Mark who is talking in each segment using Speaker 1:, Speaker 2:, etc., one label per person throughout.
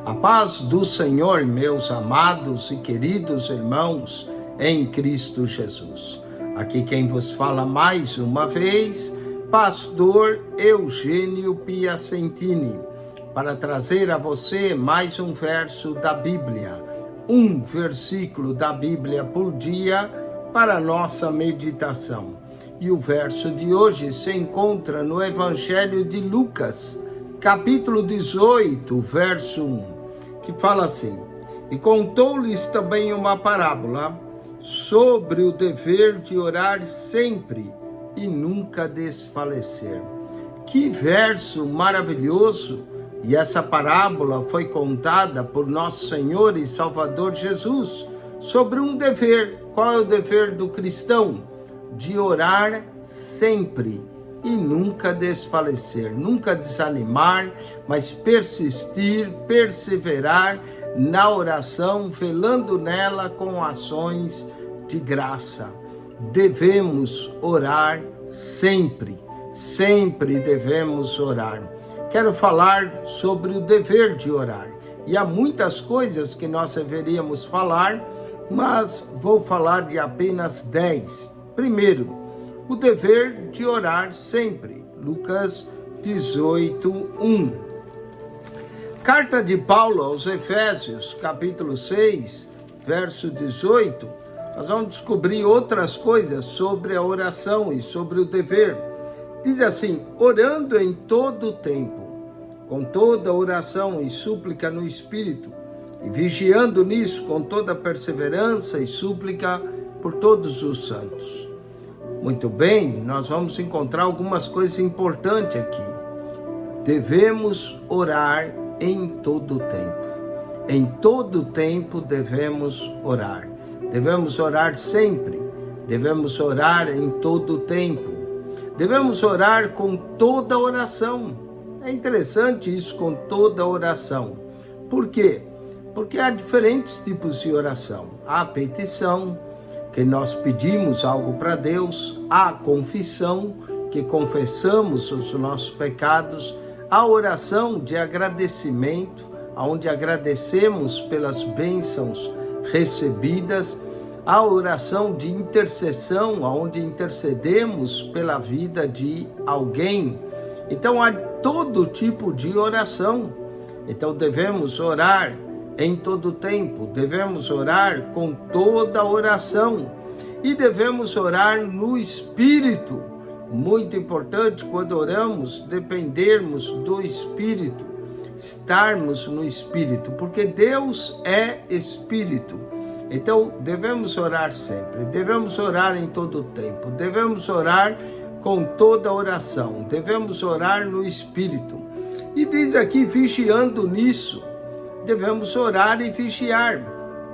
Speaker 1: A paz do Senhor, meus amados e queridos irmãos, em Cristo Jesus. Aqui quem vos fala mais uma vez, pastor Eugênio Piacentini, para trazer a você mais um verso da Bíblia, um versículo da Bíblia por dia para nossa meditação. E o verso de hoje se encontra no Evangelho de Lucas, capítulo 18, verso 1. Que fala assim: e contou-lhes também uma parábola sobre o dever de orar sempre e nunca desfalecer. Que verso maravilhoso! E essa parábola foi contada por nosso Senhor e Salvador Jesus sobre um dever. Qual é o dever do cristão? De orar sempre e nunca desfalecer, nunca desanimar, mas persistir, perseverar na oração, velando nela com ações de graça. Devemos orar sempre, sempre devemos orar. Quero falar sobre o dever de orar. E há muitas coisas que nós deveríamos falar, mas vou falar de apenas 10. Primeiro, o dever de orar sempre. Lucas 18, 1. Carta de Paulo aos Efésios, capítulo 6, verso 18. Nós vamos descobrir outras coisas sobre a oração e sobre o dever. Diz assim: orando em todo o tempo, com toda oração e súplica no Espírito, e vigiando nisso com toda perseverança e súplica por todos os santos. Muito bem, nós vamos encontrar algumas coisas importantes aqui. Devemos orar em todo o tempo. Em todo o tempo devemos orar. Devemos orar sempre. Devemos orar em todo o tempo. Devemos orar com toda oração. É interessante isso, com toda oração. Por quê? Porque há diferentes tipos de oração. Há petição, que nós pedimos algo para Deus, a confissão, que confessamos os nossos pecados, a oração de agradecimento, onde agradecemos pelas bênçãos recebidas, a oração de intercessão, onde intercedemos pela vida de alguém. Então há todo tipo de oração. Então devemos orar em todo tempo, devemos orar com toda oração e devemos orar no Espírito. Muito importante quando oramos, dependermos do Espírito, estarmos no Espírito, porque Deus é Espírito. Então devemos orar sempre, devemos orar em todo tempo, devemos orar com toda oração, devemos orar no Espírito. E diz aqui, vigiando nisso, devemos orar e vigiar.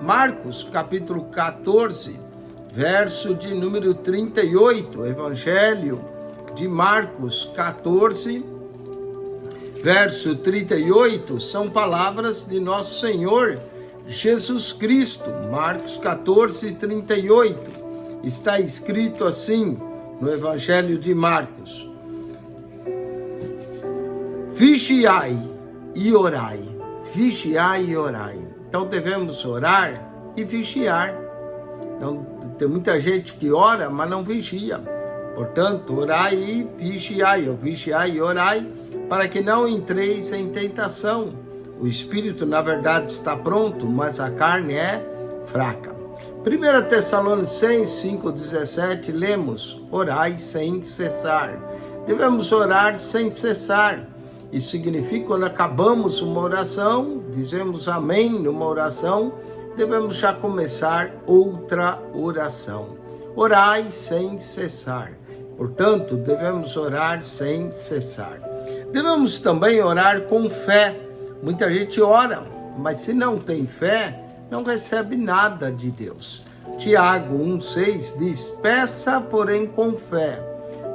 Speaker 1: Marcos, capítulo 14, verso de número 38. Evangelho de Marcos 14, verso 38, são palavras de nosso Senhor Jesus Cristo. Marcos 14, 38. Está escrito assim no Evangelho de Marcos: vigiai e orai. Vigiai e orai. Então devemos orar e vigiar. Então, tem muita gente que ora, mas não vigia. Portanto, orai e vigiai, ou vigiai e orai, para que não entreis em tentação. O espírito, na verdade, está pronto, mas a carne é fraca. 1 Tessalonicenses 5,17, lemos: orai sem cessar. Devemos orar sem cessar. Isso significa, quando acabamos uma oração, dizemos amém numa oração, devemos já começar outra oração. Orai sem cessar. Portanto, devemos orar sem cessar. Devemos também orar com fé. Muita gente ora, mas se não tem fé, não recebe nada de Deus. Tiago 1,6 diz: peça, porém, com fé,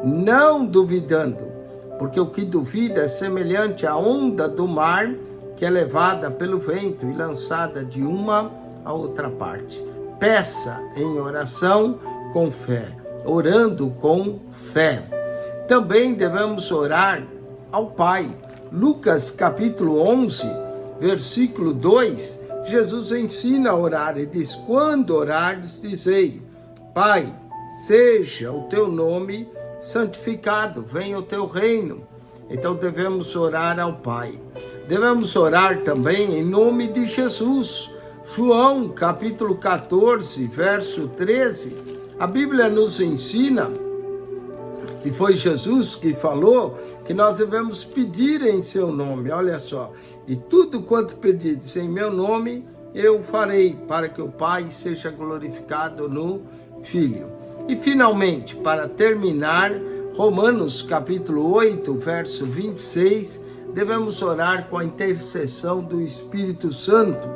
Speaker 1: não duvidando. Porque o que duvida é semelhante à onda do mar, que é levada pelo vento e lançada de uma a outra parte. Peça em oração com fé, orando com fé. Também devemos orar ao Pai. Lucas capítulo 11, versículo 2, Jesus ensina a orar e diz: quando orares, dizei: Pai, seja o teu nome santificado, venha o teu reino. Então devemos orar ao Pai. Devemos orar também em nome de Jesus. João, capítulo 14, verso 13, a Bíblia nos ensina, e foi Jesus que falou, que nós devemos pedir em seu nome. Olha só: e tudo quanto pedides em meu nome, eu farei, para que o Pai seja glorificado no Filho. E finalmente, para terminar, Romanos capítulo 8, verso 26, devemos orar com a intercessão do Espírito Santo.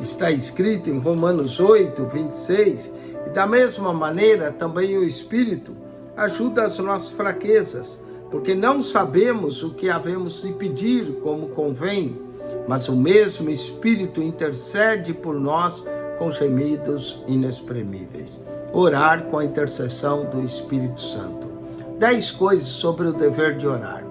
Speaker 1: Está escrito em Romanos 8, 26, e da mesma maneira também o Espírito ajuda as nossas fraquezas, porque não sabemos o que havemos de pedir como convém, mas o mesmo Espírito intercede por nós com gemidos inexprimíveis. Orar com a intercessão do Espírito Santo. 10 coisas sobre o dever de orar.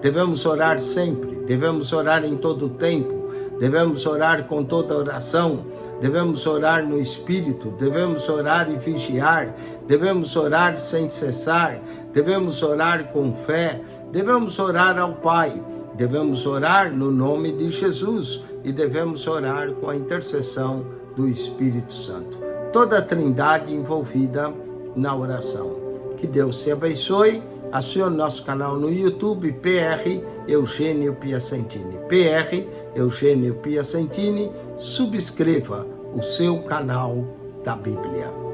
Speaker 1: Devemos orar sempre, devemos orar em todo o tempo, devemos orar com toda oração, devemos orar no Espírito, devemos orar e vigiar, devemos orar sem cessar, devemos orar com fé, devemos orar ao Pai, devemos orar no nome de Jesus e devemos orar com a intercessão do Espírito Santo. Toda a Trindade envolvida na oração. Que Deus te abençoe. Acione nosso canal no YouTube, PR Eugênio Piacentini. PR Eugênio Piacentini. Subscreva o seu canal da Bíblia.